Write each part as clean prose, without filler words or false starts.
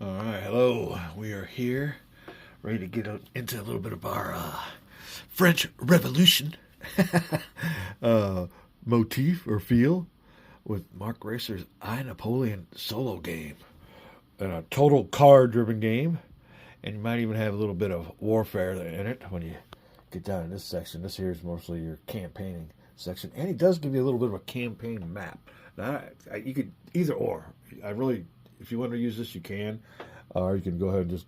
All right, hello. We are here, ready to get into a little bit of our French Revolution uh, motif or feel with Mark Racer's I, Napoleon solo game. And a total card-driven game, and you might even have a little bit of warfare in it when you get down in this section. This here is mostly your campaigning section, and he does give you a little bit of a campaign map. Now, you could either or. I really, if you want to use this, you can, or you can go ahead and just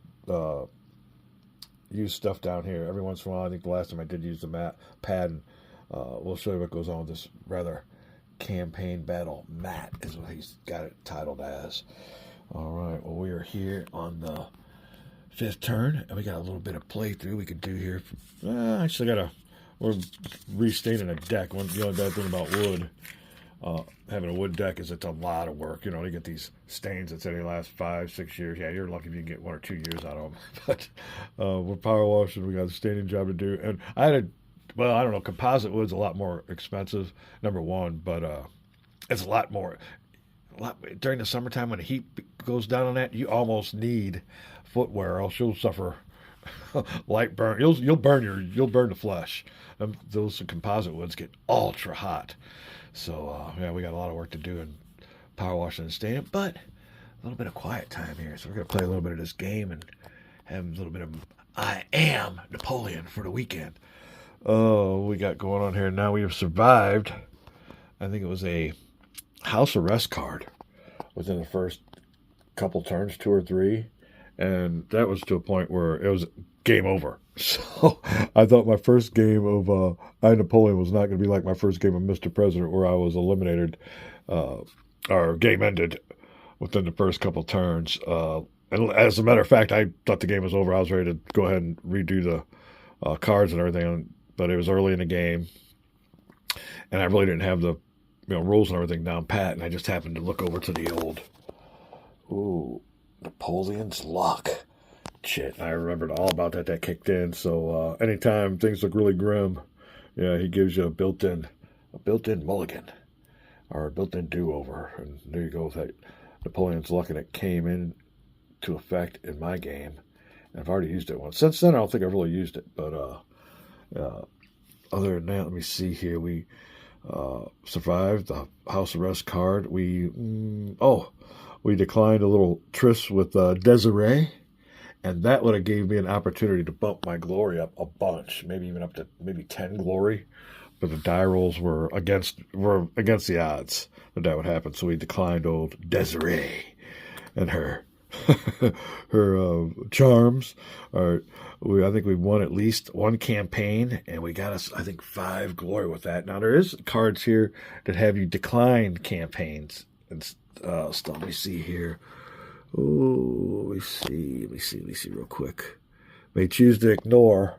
use stuff down here. Every once in a while, I think the last time I did use the map pad, and we'll show you what goes on with this rather campaign battle mat is what he's got it titled as. All right, well, we are here on the fifth turn, and we got a little bit of playthrough we could do here. We're restaining a deck. The only bad thing about wood, having a wood deck is it's a lot of work. You know, you get these stains that say they last 5-6 years. Yeah, you're lucky if you can get 1 or 2 years out of them. But we're power washing. We got a staining job to do. And I don't know, composite wood's a lot more expensive, number one, but it's a lot more. During the summertime when the heat goes down on that, you almost need footwear, or else you'll suffer light burn. You'll burn the flesh. Those composite woods get ultra hot. So we got a lot of work to do in power washing and staining, but a little bit of quiet time here. So we're gonna play a little bit of this game and have a little bit of I am Napoleon for the weekend. Oh, we got going on here now. We have survived. I think it was a house arrest card within the first couple turns, 2 or 3, and that was to a point where it was game over. So I thought my first game of I, Napoleon was not going to be like my first game of Mr. President, where I was eliminated, or game ended within the first couple turns. And as a matter of fact, I thought the game was over. I was ready to go ahead and redo the cards and everything, but it was early in the game, and I really didn't have the rules and everything down pat, and I just happened to look over to the old, Napoleon's Luck. Shit, I remembered all about that. That kicked in. So anytime things look really grim, yeah, he gives you a built-in mulligan, or a built-in do-over, and there you go with that Napoleon's Luck, and it came into effect in my game. And I've already used it once. Since then, I don't think I've really used it, but other than that, let me see here. We survived the house arrest card. We declined a little tryst with Desiree, and that would have gave me an opportunity to bump my glory up a bunch, maybe even up to 10 glory. But the die rolls were against the odds that would happen. So we declined old Desiree and her charms. I think we won at least one campaign, and we got us, I think, 5 glory with that. Now, there is cards here that have you decline campaigns and stuff. Let me see here. Oh, let me see real quick. May choose to ignore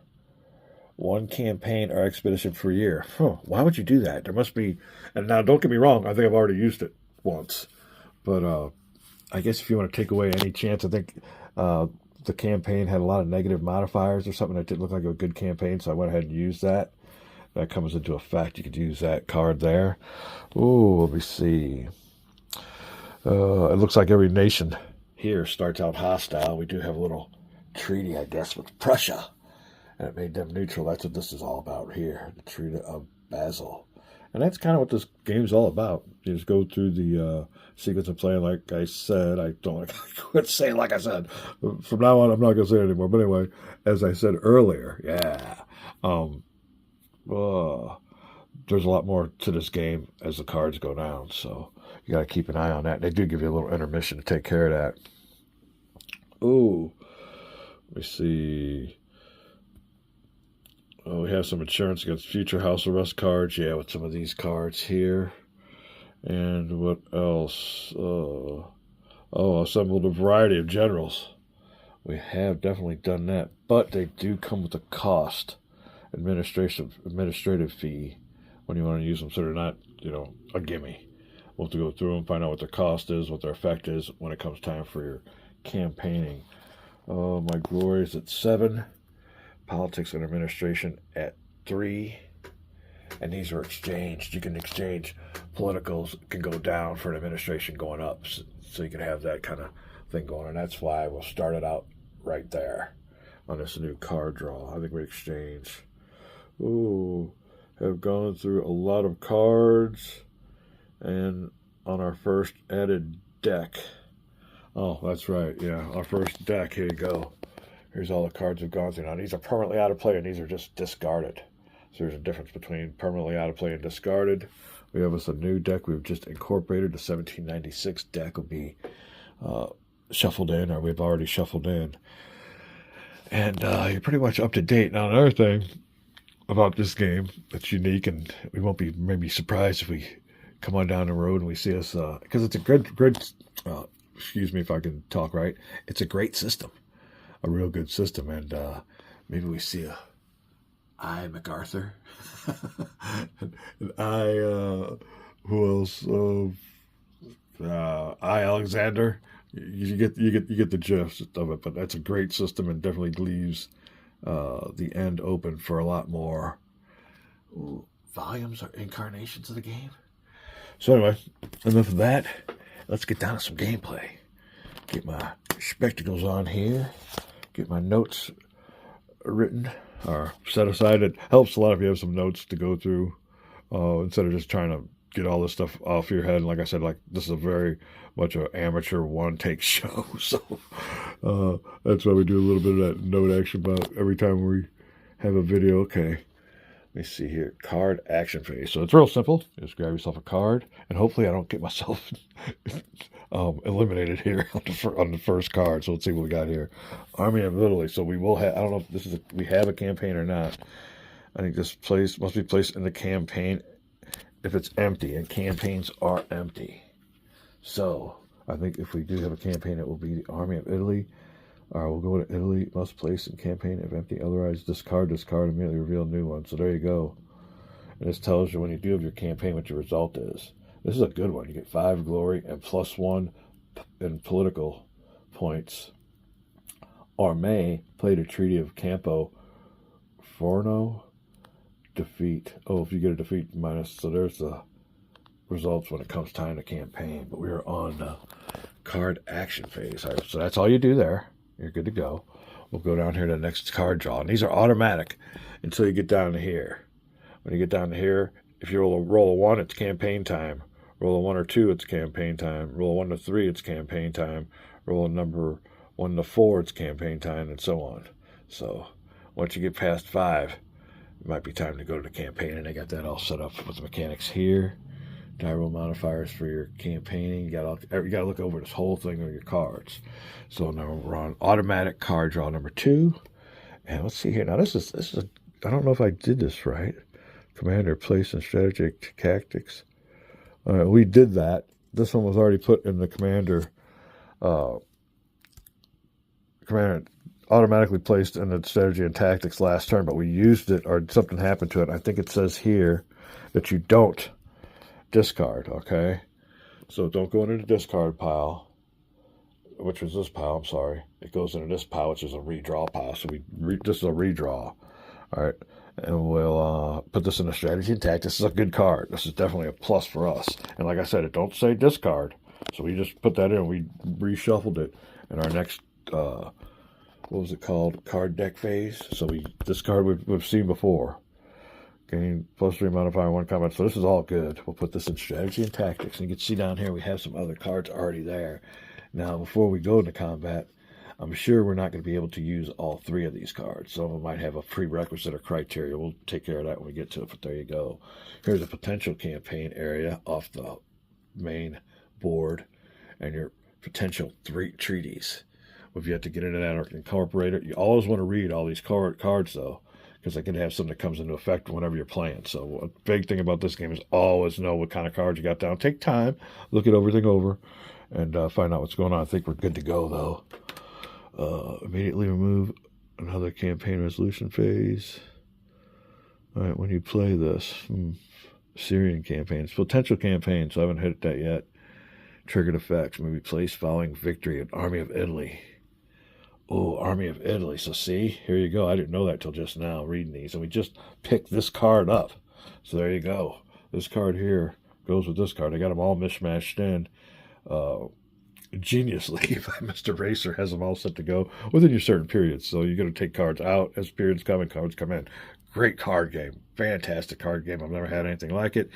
one campaign or expedition per year. Why would you do that? There must be, and now don't get me wrong, I think I've already used it once, but I guess if you want to take away any chance, I think the campaign had a lot of negative modifiers or something that didn't look like a good campaign, so I went ahead and used that. That comes into effect. You could use that card there. Oh, let me see. It looks like every nation here starts out hostile. We do have a little treaty, I guess, with Prussia, and it made them neutral. That's what this is all about here, the Treaty of Basel. And that's kind of what this game's all about. You just go through the sequence of playing. Like I said, I quit saying like I said. From now on, I'm not going to say it anymore. But anyway, as I said earlier, there's a lot more to this game as the cards go down. So you got to keep an eye on that. They do give you a little intermission to take care of that. Ooh, let me see. Oh, we have some insurance against future house arrest cards. Yeah, with some of these cards here. And what else? Assembled a variety of generals. We have definitely done that. But they do come with a cost. Administrative fee when you want to use them. So they're not, a gimme. We'll have to go through them, find out what their cost is, what their effect is when it comes time for your campaigning. Oh, my glory is at 7. Politics and administration at 3, and these are exchanged. You can exchange politicals, can go down for an administration going up, so you can have that kind of thing going, and that's why we'll start it out right there on this new card draw. I think we exchange. Ooh, have gone through a lot of cards, and on our first added deck. Oh, that's right. Yeah, our first deck. Here you go. Here's all the cards we've gone through. Now, these are permanently out of play, and these are just discarded. So there's a difference between permanently out of play and discarded. We have us a new deck we've just incorporated. The 1796 deck will be shuffled in, or we've already shuffled in. And you're pretty much up to date. Now, another thing about this game that's unique, and we won't be maybe surprised if we come on down the road and we see us, because it's a good, excuse me if I can talk right, it's a great system, a real good system, and maybe we see a I. MacArthur, and I, who else, I. Alexander. You get the gist of it, but that's a great system and definitely leaves the end open for a lot more volumes or incarnations of the game. So anyway, enough of that. Let's get down to some gameplay. Get my spectacles on here. Get my notes written or set aside. It helps a lot if you have some notes to go through instead of just trying to get all this stuff off your head. And like I said, like this is a very much an amateur one-take show, so that's why we do a little bit of that note action about every time we have a video. Okay, let me see here. Card action phase. So it's real simple. Just grab yourself a card, and hopefully I don't get myself eliminated here on the first card. So let's see what we got here. Army of Italy. So we will have. I don't know if this is we have a campaign or not. I think this place must be placed in the campaign if it's empty, and campaigns are empty. So, I think if we do have a campaign, it will be the Army of Italy. We'll go to Italy, must place in campaign if empty. Otherwise, discard, immediately reveal a new one. So there you go. And this tells you when you do have your campaign what your result is. This is a good one. You get 5 glory and +1 in political points. Armée played a Treaty of Campo Forno. Defeat. Oh, if you get a defeat minus. So there's the results when it comes time to campaign. But we are on the card action phase. All right, so that's all you do there. You're good to go. We'll go down here to the next card draw. And these are automatic until you get down to here. When you get down to here, if you roll a 1, it's campaign time. Roll a 1 or 2, it's campaign time. Roll a 1 to 3, it's campaign time. Roll a number 1 to 4, it's campaign time, and so on. So once you get past 5, it might be time to go to the campaign. And I got that all set up with the mechanics here. Die roll modifiers for your campaigning. You got to look over this whole thing on your cards. So now we're on automatic card draw number 2, and let's see here. Now this is I don't know if I did this right. Commander place in strategic tactics. All right, we did that. This one was already put in the commander. Commander automatically placed in the strategy and tactics last turn, but we used it or something happened to it. I think it says here that you don't discard, okay? So don't go into the discard pile, which was this pile, I'm sorry. It goes into this pile, which is a redraw pile. So this is a redraw. All right, and we'll put this in the strategy and tactics. This is a good card. This is definitely a plus for us. And like I said, it don't say discard. So we just put that in. We reshuffled it in our next, what was it called? Card deck phase. So this card we've seen before. Gain +3 modifier 1 comment. So this is all good. We'll put this in strategy and tactics. And you can see down here we have some other cards already there. Now, before we go into combat, I'm sure we're not going to be able to use all 3 of these cards. Some of them might have a prerequisite or criteria. We'll take care of that when we get to it, but there you go. Here's a potential campaign area off the main board and your potential 3 treaties. We've yet to get into that or incorporate it. You always want to read all these cards, though, because they can have something that comes into effect whenever you're playing. So a big thing about this game is always know what kind of cards you got down. Take time, look everything over, and find out what's going on. I think we're good to go, though. Immediately remove another campaign resolution phase. All right, when you play this, Syrian campaigns, potential campaigns, so I haven't hit that yet. Triggered effects, maybe place following victory in Army of Italy. Oh, Army of Italy. So see, here you go. I didn't know that till just now reading these. And we just picked this card up. So there you go. This card here goes with this card. I got them all mishmashed in. geniusly by Mr. Racer. Has them all set to go within your certain periods. So you're going to take cards out as periods come and cards come in. Great card game. Fantastic card game. I've never had anything like it.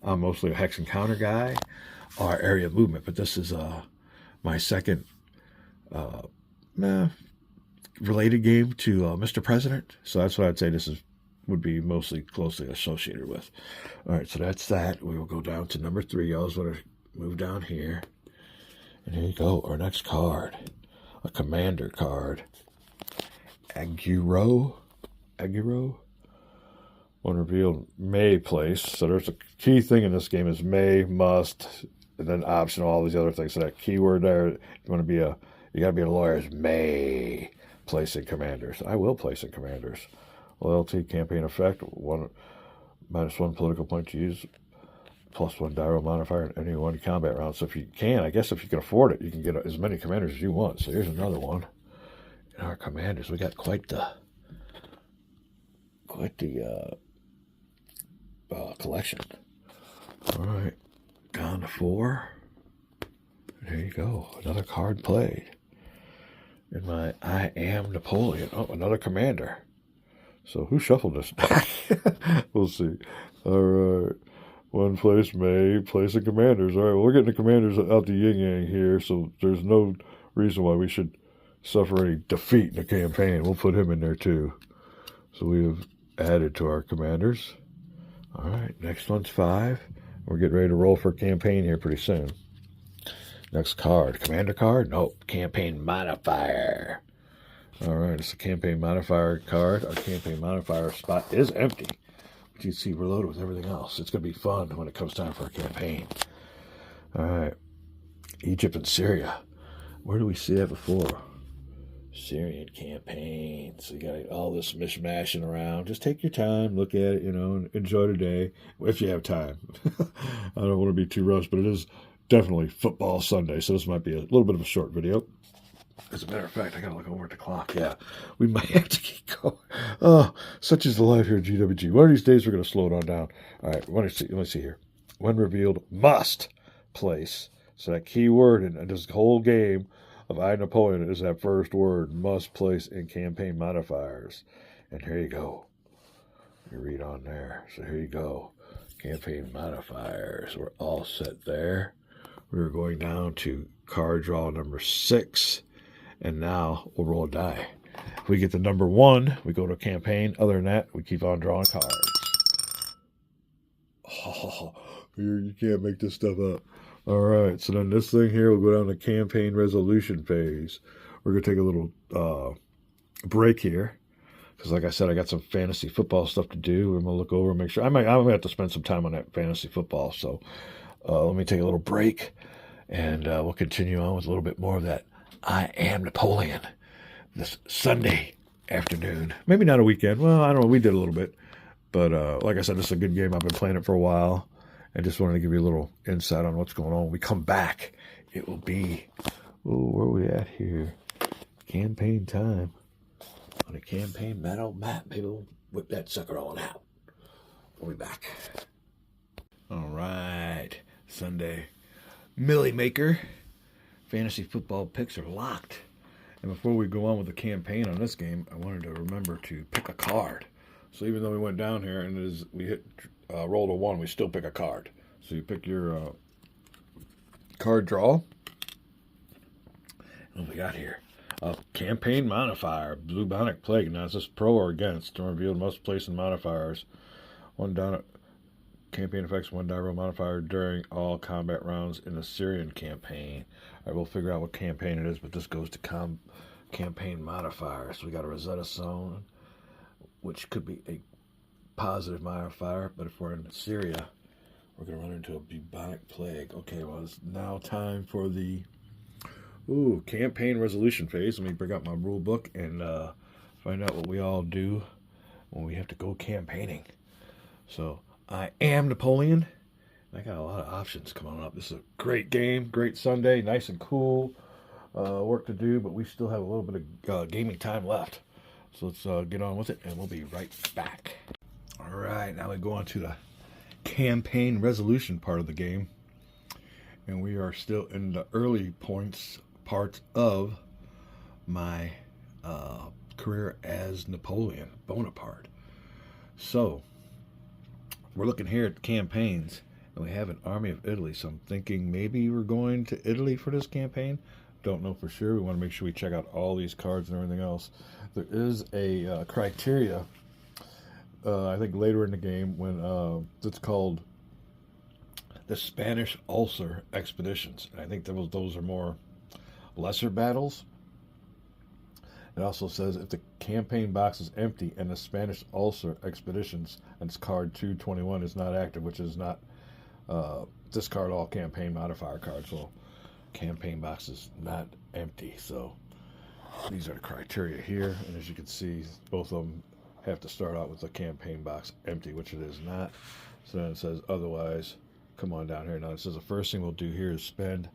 I'm mostly a hex and counter guy or area movement, but this is my second related game to Mr. President. So that's what I'd say this would be mostly closely associated with. All right, so that's that. We will go down to number 3. I always want to move down here. And here you go, our next card. A commander card. Aguero. When revealed, may place. So there's a key thing in this game is may, must, and then optional, all these other things. So that keyword there, you got to be a lawyer, is may place in commanders. I will place in commanders. Loyalty, campaign effect, -1 political point to use, +1 die roll modifier in any one combat round. So if you can, I guess if you can afford it, you can get as many commanders as you want. So here's another one. In our commanders, we got quite the collection. All right, down to 4. There you go, another card played. In my I am Napoleon. Oh, another commander. So who shuffled this back? We'll see. All right. One place may place in commanders. All right, well, we're getting the commanders out the yin-yang here, so there's no reason why we should suffer any defeat in the campaign. We'll put him in there too. So we have added to our commanders. All right, next one's 5. We're getting ready to roll for a campaign here pretty soon. Next card, commander card? Nope, campaign modifier. All right, it's a campaign modifier card. Our campaign modifier spot is empty. But you see, we're loaded with everything else. It's going to be fun when it comes time for a campaign. All right, Egypt and Syria. Where do we see that before? Syrian campaign. So you got all this mishmashing around. Just take your time, look at it, and enjoy the day if you have time. I don't want to be too rushed, but it is definitely football Sunday, so this might be a little bit of a short video. As a matter of fact, I gotta look over at the clock. Yeah, we might have to keep going. Oh, such is the life here at GWG. One of these days, we're gonna slow it on down. All right, let me see here. When revealed, must place. So that key word in this whole game of I, Napoleon, is that first word, must place in campaign modifiers. And here you go. You read on there. So here you go. Campaign modifiers. We're all set there. We're going down to card draw number 6. And now we'll roll a die. If we get the number 1, we go to campaign. Other than that, we keep on drawing cards. Oh, you can't make this stuff up. All right, so then this thing here, we'll go down to campaign resolution phase. We're going to take a little break here. Because like I said, I got some fantasy football stuff to do. I'm going to look over and make sure. I'm going to have to spend some time on that fantasy football. So let me take a little break. And we'll continue on with a little bit more of that I am Napoleon this Sunday afternoon. Maybe not a weekend. Well, I don't know. We did a little bit. But like I said, this is a good game. I've been playing it for a while. I just wanted to give you a little insight on what's going on. When we come back, it will be, where are we at here? Campaign time. On a campaign meadow map. Maybe we'll whip that sucker on out. We'll be back. All right. Sunday. Millie Maker. Fantasy football picks are locked. And before we go on with the campaign on this game, I wanted to remember to pick a card. So even though we went down here and we hit rolled a 1, we still pick a card. So you pick your card draw. What do we got here? Campaign modifier, bubonic plague. Now is this pro or against? To reveal must place in modifiers. 1 down at campaign effects, 1 die roll modifier during all combat rounds in the Syrian campaign. All right, we'll figure out what campaign it is, but this goes to campaign modifiers. So we got a Rosetta Stone, which could be a positive modifier, but if we're in Syria, we're going to run into a bubonic plague. Okay, well, it's now time for the campaign resolution phase. Let me bring up my rule book and find out what we all do when we have to go campaigning. So, I am Napoleon. I got a lot of options coming up. This is a great game, great Sunday, nice and cool. Work to do, but we still have a little bit of gaming time left. So let's get on with it, and we'll be right back. All right, now we go on to the campaign resolution part of the game. And we are still in the early parts of my career as Napoleon Bonaparte. So we're looking here at campaigns, and we have an army of Italy. So I'm thinking maybe we're going to Italy for this campaign. Don't know for sure. We want to make sure we check out all these cards and everything else. There is a criteria, I think later in the game, when it's called the Spanish Ulcer Expeditions. And I think those are more lesser battles. It also says if the campaign box is empty and the Spanish Ulcer Expeditions, and it's card 221, is not active, which is not discard all campaign modifier cards. Well, campaign box is not empty. So these are the criteria here. And as you can see, both of them have to start out with the campaign box empty, which it is not. So then it says otherwise. Come on down here. Now it says the first thing we'll do here is spend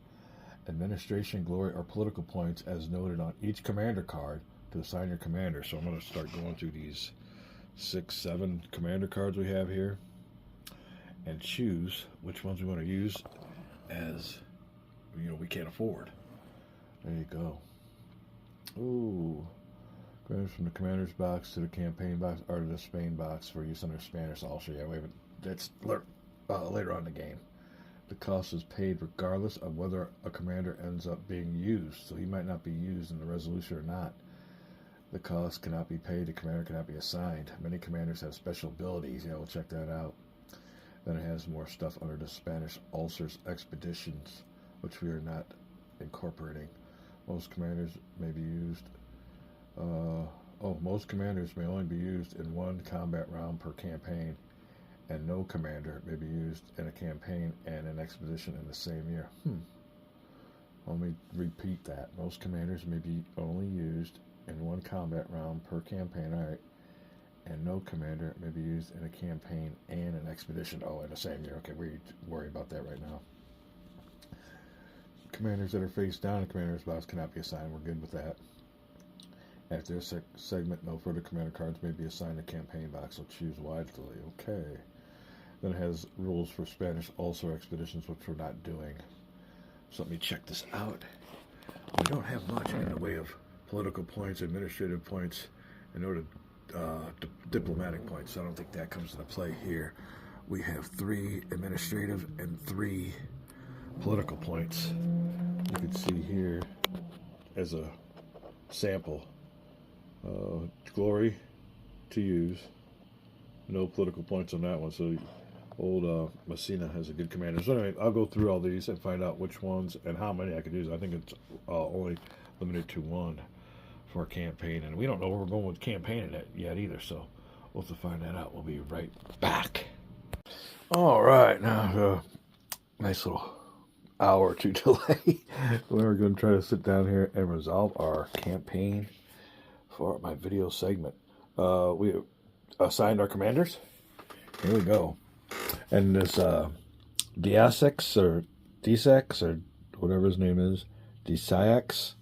administration, glory, or political points as noted on each commander card to assign your commander. So I'm going to start going through these 6, 7 commander cards we have here and choose which ones we want to use as, we can't afford. There you go. Ooh. Grants from the commander's box to the campaign box or to the Spain box for use under Spanish also. Yeah, that's later on in the game. The cost is paid regardless of whether a commander ends up being used. So he might not be used in the resolution or not. The cost cannot be paid. The commander cannot be assigned. Many commanders have special abilities. Yeah, we'll check that out. Then it has more stuff under the Spanish Ulcers Expeditions, which we are not incorporating. Most commanders may be used. Most commanders may only be used in one combat round per campaign, and no commander may be used in a campaign and an expedition in the same year. Let me repeat that. Most commanders may be only used in one combat round per campaign. All right. And no commander may be used in a campaign and an expedition. Oh, in the same year. Okay, we worry about that right now. Commanders that are face down in commander's box cannot be assigned. We're good with that. After this segment, no further commander cards may be assigned to campaign box, so choose wisely. Okay. Then it has rules for Spanish Ulcer Expeditions, which we're not doing. So let me check this out. We don't have much in the way of political points, administrative points, and diplomatic points. So I don't think that comes into play here. We have 3 administrative and 3 political points. You can see here as a sample. Glory to use. No political points on that one. So old Messina has a good commander. So anyway, I'll go through all these and find out which ones and how many I could use. I think it's only limited to 1 for a campaign. And we don't know where we're going with campaigning it yet either. So we'll have to find that out. We'll be right back. All right. Now, nice little hour or 2 delay. We're going to try to sit down here and resolve our campaign for my video segment. We assigned our commanders. Here we go. And this Diasex or whatever his name is, Disax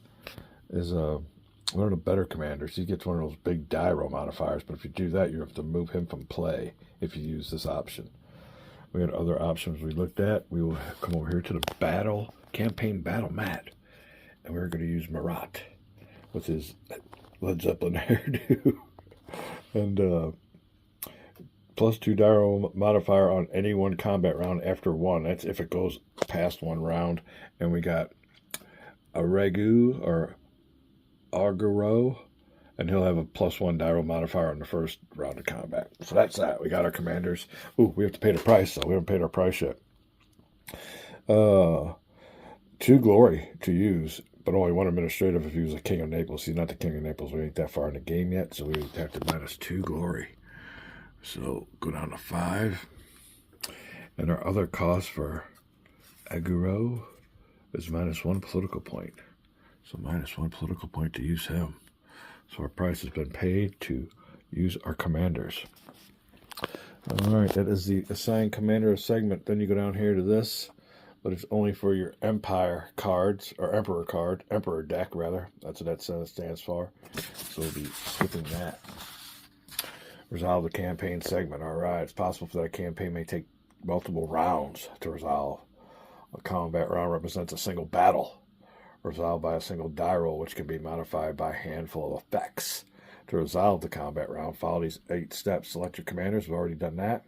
is one of the better commanders. He gets one of those big die roll modifiers, but if you do that, you have to move him from play if you use this option. We had other options we looked at. We will come over here to the campaign battle mat, and we're going to use Marat with his Led Zeppelin hairdo. And +2 die roll modifier on any one combat round after 1. That's if it goes past 1 round. And we got a Ragu or Arguro, and he'll have a +1 die roll modifier on the first round of combat. So that's that. We got our commanders. Ooh, we have to pay the price, though. We haven't paid our price yet. 2 glory to use, but only 1 administrative if he was a King of Naples. He's not the King of Naples. We ain't that far in the game yet, so we have to -2 glory. So go down to 5. And our other cost for Aguro is -1 political point. So -1 political point to use him. So our price has been paid to use our commanders. All right, that is the assigned commander segment. Then you go down here to this, but it's only for your Empire cards, or Emperor card, Emperor deck, rather. That's what that stands for. So we'll be skipping that. Resolve the campaign segment. All right, it's possible for that campaign may take multiple rounds to resolve. A combat round represents a single battle, resolved by a single die roll, which can be modified by a handful of effects. To resolve the combat round, follow these 8 steps. Select your commanders. We've already done that.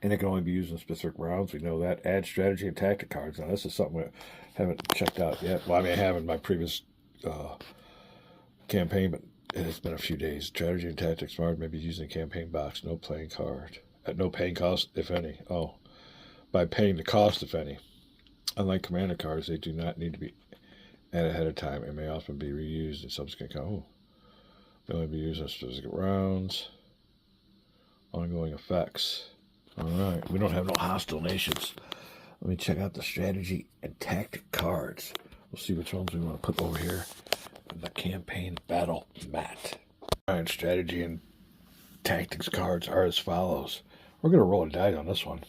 And it can only be used in specific rounds. We know that. Add strategy and tactic cards. Now, this is something we haven't checked out yet. Well, I mean, I have in my previous campaign, but it has been a few days. Strategy and tactics card may be used in a campaign box. No playing card. At no paying cost, if any. Oh, by paying the cost, if any. Unlike commander cards, they do not need to be added ahead of time and may often be reused in subsequent cards. They only be used in specific rounds. Ongoing effects. All right, we don't have no hostile nations. Let me check out the strategy and tactic cards. We'll see which ones we want to put over here in the campaign battle mat. All right, strategy and tactics cards are as follows. We're going to roll a die on this one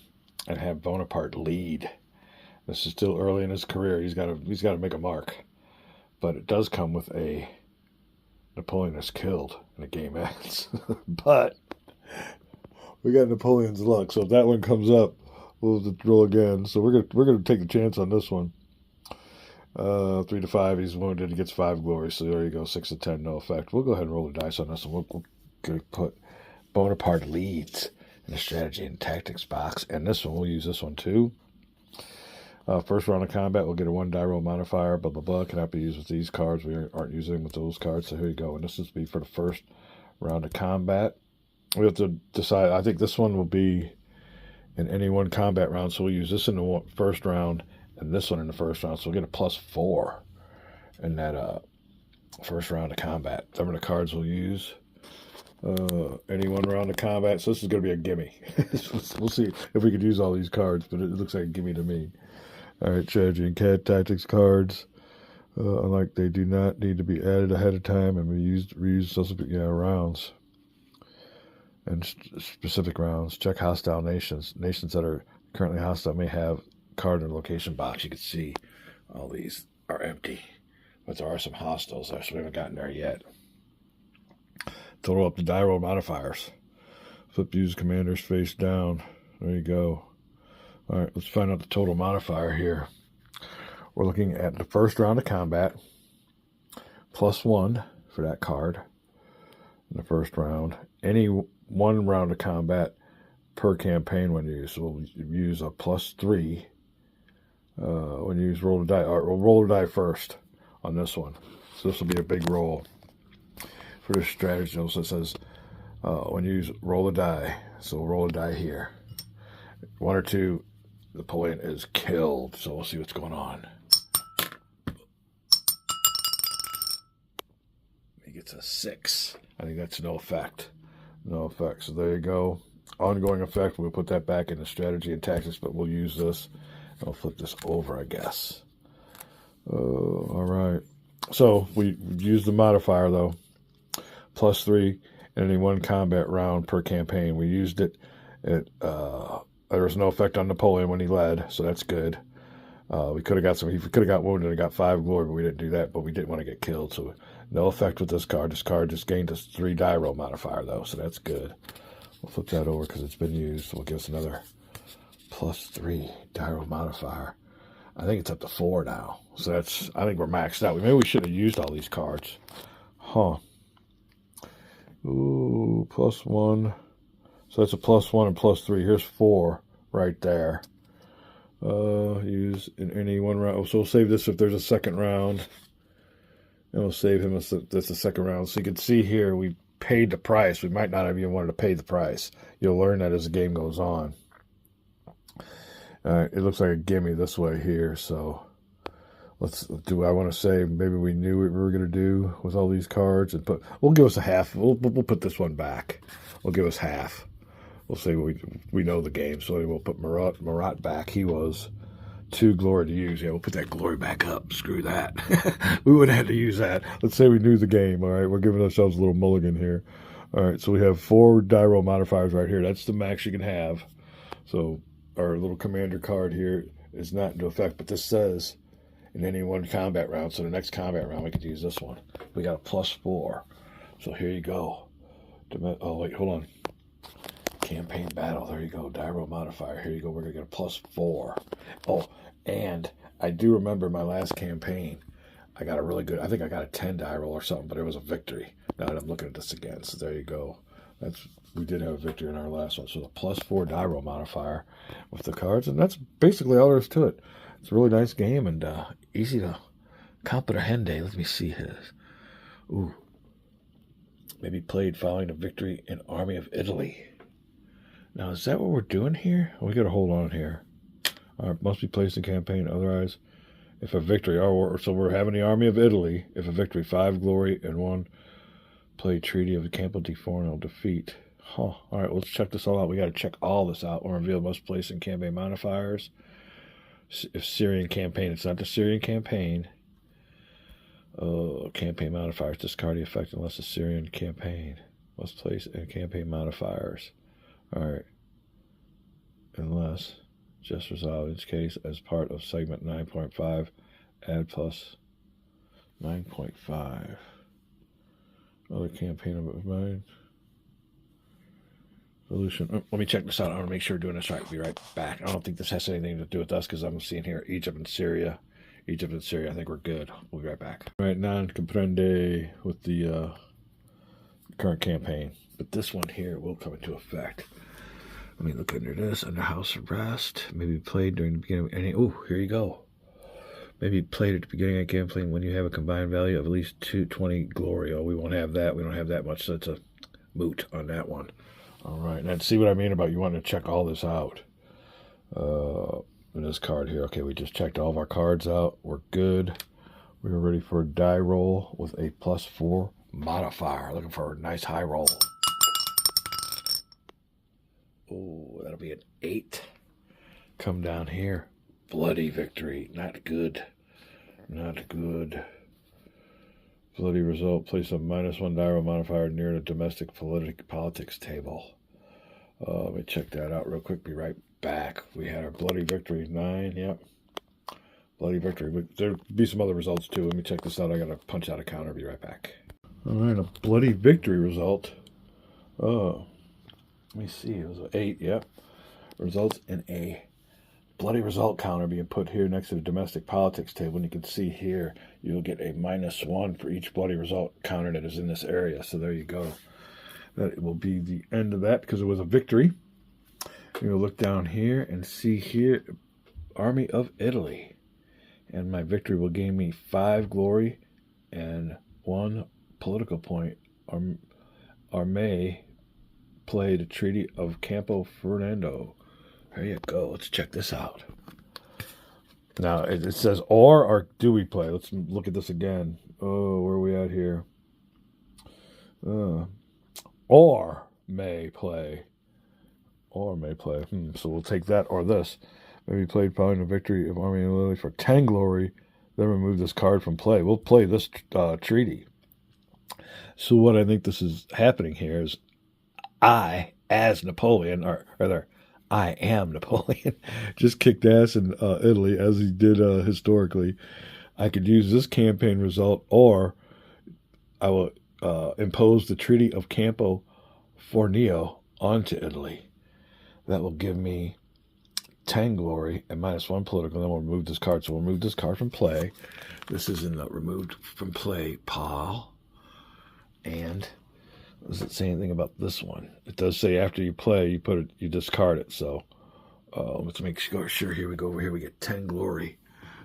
and have Bonaparte lead. This is still early in his career. He's got to make a mark. But it does come with a Napoleon is killed and the game ends. But we got Napoleon's luck, so if that one comes up, we'll roll again. So we're gonna take a chance on this one. 3 to 5, he's wounded. He gets 5 glory. So there you go. 6 to 10, no effect. We'll go ahead and roll the dice on this one. We'll put Bonaparte leads in the strategy and tactics box, and this one we'll use this one too. First round of combat, we'll get a 1 die roll modifier. Blah blah blah. Cannot be used with these cards. We aren't using with those cards. So here you go. And this is be for the first round of combat. We have to decide. I think this one will be in any one combat round. So we'll use this in the first round and this one in the first round. So we'll get a +4 in that first round of combat. Some of the cards we'll use. Any one round of combat. So this is going to be a gimme. We'll see if we could use all these cards, but it looks like a gimme to me. All right, strategy and tactics cards. Unlike they do not need to be added ahead of time and reused subsequent rounds. And specific rounds. Check hostile nations. Nations that are currently hostile may have card in the location box. You can see all these are empty, but there are some hostiles there, so we haven't gotten there yet. Total up the die roll modifiers. Flip use commanders face down. There you go. All right, let's find out the total modifier here. We're looking at the first round of combat, +1 for that card in the first round. Any one round of combat per campaign when used. So we'll use a +3 when you use roll the die. All right, we'll roll the die first on this one. So this will be a big roll for this strategy. So it says when you use roll the die. So we'll roll a die here. 1 or 2, Napoleon is killed. So we'll see what's going on. He gets a 6. I think that's no effect. No effect. So there you go. Ongoing effect. We'll put that back in the strategy and tactics, but we'll use this. I'll flip this over, I guess. All right. So we use the modifier, though. +3 in any one combat round per campaign. We used it. There was no effect on Napoleon when he led, so that's good. We could have got some. He could have got wounded and got 5 glory, but we didn't do that. But we didn't want to get killed, so no effect with this card. This card just gained us 3 die roll modifier, though, so that's good. We'll flip that over because it's been used. So we'll give us another +3 die roll modifier. I think it's up to 4 now, so that's. I think we're maxed out. Maybe we should have used all these cards, huh? Ooh, +1. So that's a +1 and +3. Here's 4 right there. Use in any one round. So we'll save this if there's a second round. And we'll save him if that's the second round. So you can see here we paid the price. We might not have even wanted to pay the price. You'll learn that as the game goes on. All right, it looks like a gimme this way here. So I want to say maybe we knew what we were going to do with all these cards and we'll give us a half. We'll put this one back. We'll give us half. We'll say we know the game, so we'll put Marat back. He was 2 glory to use. Yeah, we'll put that glory back up. Screw that. We would have had to use that. Let's say we knew the game. All right, we're giving ourselves a little mulligan here. All right, so we have 4 die roll modifiers right here. That's the max you can have. So our little commander card here is not into effect, but this says in any one combat round. So the next combat round, we could use this one. We got a +4. So here you go. Oh, wait, hold on. campaign battle. There you go. Die roll modifier. Here you go. We're going to get a +4. Oh, and I do remember my last campaign. I got a really good, I think I got a 10 die roll or something, but it was a victory. Now that I'm looking at this again. So there you go. We did have a victory in our last one. So the +4 die roll modifier with the cards. And that's basically all there is to it. It's a really nice game and easy to comprehend. Let me see his. Ooh. Maybe played following a victory in Army of Italy. Now, is that what we're doing here? We got to hold on here. All right, must be placed in campaign. Otherwise, if a victory, so we're having the Army of Italy. If a victory, 5 glory and 1 play Treaty of Campo di Forno defeat. Huh. All right, let's check this all out. We got to check all this out. Or reveal must place in campaign modifiers. If Syrian campaign, it's not the Syrian campaign. Campaign modifiers discard the effect unless the Syrian campaign must place in campaign modifiers. All right. Unless just resolved in each case as part of segment 9.5, add plus 9.5. Other campaign of mine. Solution. Let me check this out. I want to make sure we're doing this right. I'll be right back. I don't think this has anything to do with us because I'm seeing here Egypt and Syria. Egypt and Syria, I think we're good. We'll be right back. All right, non comprende with the current campaign. But this one here will come into effect. Let me look under this, under house arrest. Maybe played during the beginning of any. Oh, here you go. Maybe played at the beginning of gameplay when you have a combined value of at least 220 glory. Oh, we won't have that. We don't have that much, so it's a moot on that one. All right, now see what I mean about you wanting to check all this out. In this card here. Okay, we just checked all of our cards out. We're good. We're ready for a die roll with a +4 modifier. Looking for a nice high roll. Oh, that'll be an 8. Come down here. Bloody victory. Not good. Not good. Bloody result. Place a -1 die roll modifier near the domestic politics table. Let me check that out real quick. Be right back. We had our bloody victory 9. Yep. Bloody victory. But there'll be some other results too. Let me check this out. I got to punch out a counter. Be right back. All right. A bloody victory result. Oh. Let me see. It was an 8. Yep. Results in a bloody result counter being put here next to the domestic politics table. And you can see here, you'll get a -1 for each bloody result counter that is in this area. So there you go. That will be the end of that because it was a victory. You'll look down here and see here, Army of Italy. And my victory will gain me 5 glory and 1 political point. Armee played the Treaty of Campo Fernando. There you go. Let's check this out. Now, it says or do we play? Let's look at this again. Oh, where are we at here? Or may play. Or may play. So we'll take that or this. Maybe played following a victory of Army of Italy for 10 glory. Then remove this card from play. We'll play this treaty. So what I think this is happening here is I, as Napoleon, or rather, I am Napoleon, just kicked ass in Italy as he did historically. I could use this campaign result, or I will impose the Treaty of Campo Fornio onto Italy. That will give me 10 glory and -1 political. Then we'll remove this card. So we'll remove this card from play. This is in the removed from play pile. And does it say anything about this one? It does say after you play, you discard it. So let's make sure. Here we go. Over here we get 10 glory.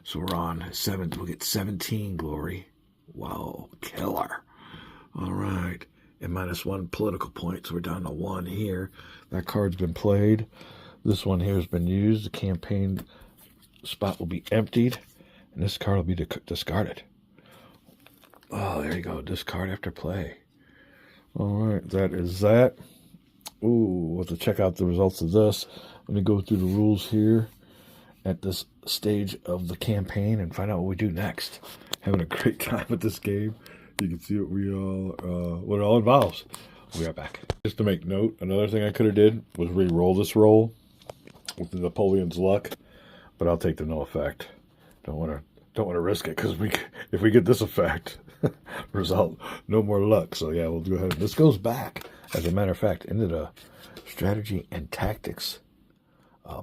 So we're on 7. We'll get 17 glory. Wow, killer. All right. And -1 political point. So we're down to 1 here. That card's been played. This one here has been used. The campaign spot will be emptied. And this card will be discarded. Oh, there you go. Discard after play. All right. That is that. Ooh, we'll have to check out the results of this. Let me go through the rules here at this stage of the campaign and find out what we do next. Having a great time with this game. You can see what it all involves. We'll be right back. Just to make note, another thing I could have did was re-roll this roll with the Napoleon's luck, but I'll take the no effect. Don't want to risk it because if we get this effect result, no more luck. So yeah, we'll go ahead. This goes back. As a matter of fact, into the strategy and tactics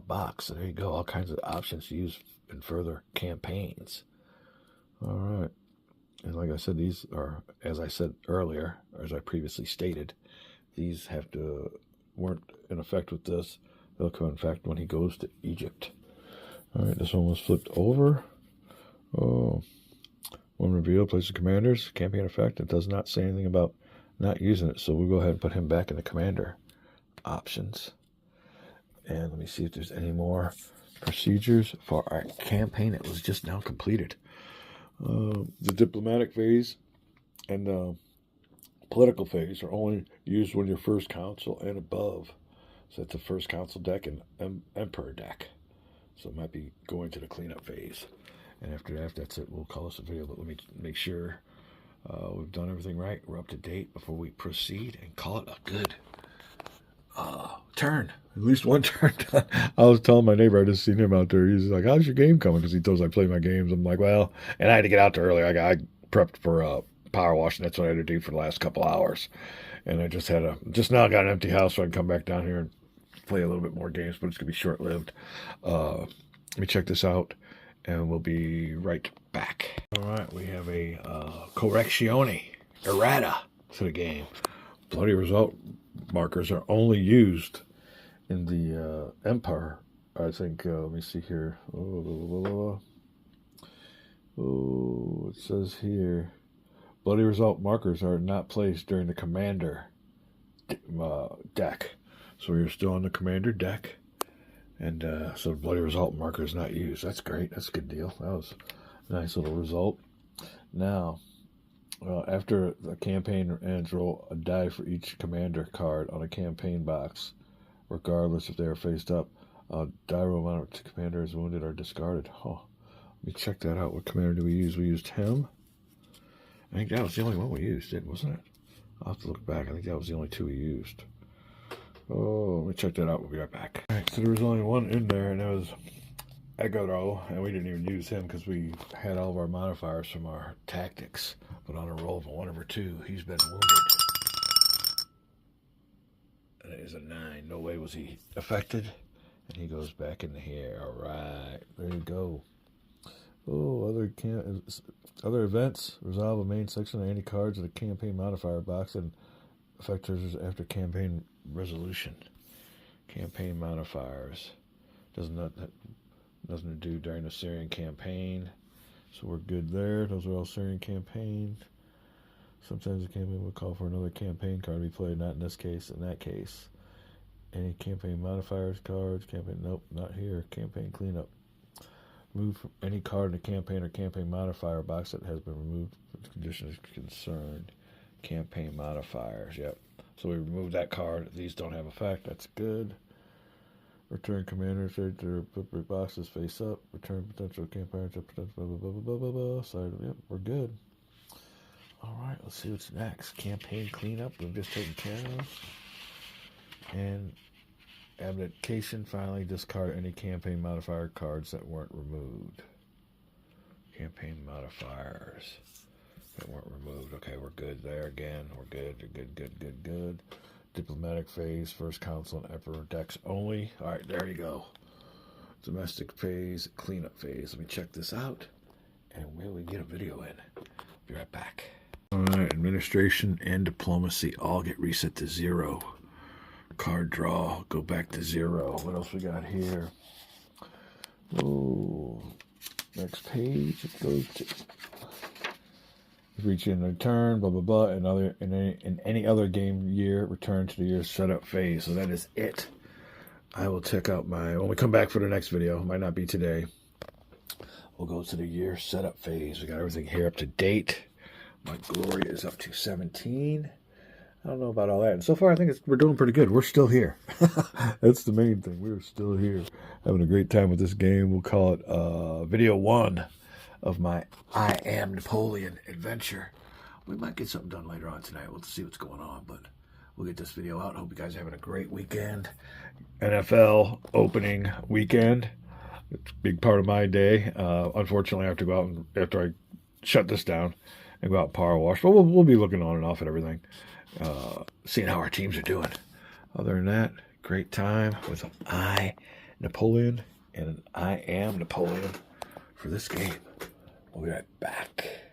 box. So there you go. All kinds of options to use in further campaigns. All right. And like I said, these are, as I said earlier, or as I previously stated, these weren't in effect with this. They'll come in effect when he goes to Egypt. All right, this one was flipped over. Oh, one reveal, place of commanders, campaign effect. It does not say anything about not using it, so we'll go ahead and put him back in the commander options. And let me see if there's any more procedures for our campaign that was just now completed. The diplomatic phase and the political phase are only used when you're first consul and above. So that's the first consul deck and emperor deck. So it might be going to the cleanup phase. And after that, that's it. We'll call this a video, but let me make sure we've done everything right. We're up to date before we proceed and call it a good turn. At least one turn done. I was telling my neighbor, I just seen him out there. He's like, how's your game coming? Because he knows I play my games. I'm like, well, and I had to get out there early. I prepped for power washing. That's what I had to do for the last couple hours. And I just now got an empty house, so I can come back down here and play a little bit more games, but it's going to be short-lived. Let me check this out, and we'll be right back. All right, we have a correctione, errata to the game. Bloody result markers are only used in the Empire. I think, let me see here. Oh, it says here, bloody result markers are not placed during the commander deck. So we're still on the commander deck. And so the bloody result marker is not used. That's great. That's a good deal. That was a nice little result. Now, after the campaign ends, roll a die for each commander card on a campaign box, regardless if they are faced up. Die roll amount to commander is wounded or discarded. Oh, let me check that out. What commander do we use? We used him. I think that was the only one we used, wasn't it? I'll have to look back. I think that was the only two we used. Oh, let me check that out. We'll be right back. All right, so there was only one in there, and that was Egoro, and we didn't even use him because we had all of our modifiers from our tactics. But on a roll of a 1 over 2, he's been wounded. And it is a 9. No way was he affected. And he goes back into here. All right, there you go. Oh, other events. Resolve a main section of any cards in the campaign modifier box and affect users after campaign resolution. Campaign modifiers. Nothing to do during the Syrian campaign. So we're good there. Those are all Syrian campaigns. Sometimes the campaign will call for another campaign card to be played, not in this case, in that case. Any campaign modifiers cards, nope, not here. Campaign cleanup. Move any card in the campaign or campaign modifier box that has been removed for the condition is concerned. Campaign modifiers, yep. So we removed that card. These don't have effect. That's good. Return commanders to their appropriate boxes face up. Return potential campaigners to potential blah, blah, blah, blah, blah, blah. Side, yep, we're good. All right, let's see what's next. Campaign cleanup, we've just taken care of. And abdication, finally discard any campaign modifier cards that weren't removed. Campaign modifiers that weren't removed. Okay, we're good there again. We're good. Diplomatic phase, first consul and emperor decks only. All right, there you go. Domestic phase, cleanup phase. Let me check this out, and will we get a video in? Be right back. All right, administration and diplomacy all get reset to 0. Card draw, go back to 0. What else we got here? Oh, next page. It goes to reach in return, blah blah blah, and in any other game year, return to the year's setup phase. So that is it. I will check out when we come back for the next video. Might not be today. We'll go to the year setup phase. We got everything here up to date. My glory is up to 17. I don't know about all that. And so far, I think we're doing pretty good. We're still here. That's the main thing. We're still here. Having a great time with this game. We'll call it video 1 of my I Am Napoleon adventure. We might get something done later on tonight. We'll see what's going on, but we'll get this video out. Hope you guys are having a great weekend. NFL opening weekend. It's a big part of my day. Unfortunately, I have to go out after I shut this down and go out and power wash. But we'll be looking on and off at everything, seeing how our teams are doing. Other than that, great time with Napoleon, and I am Napoleon for this game. We'll be right back.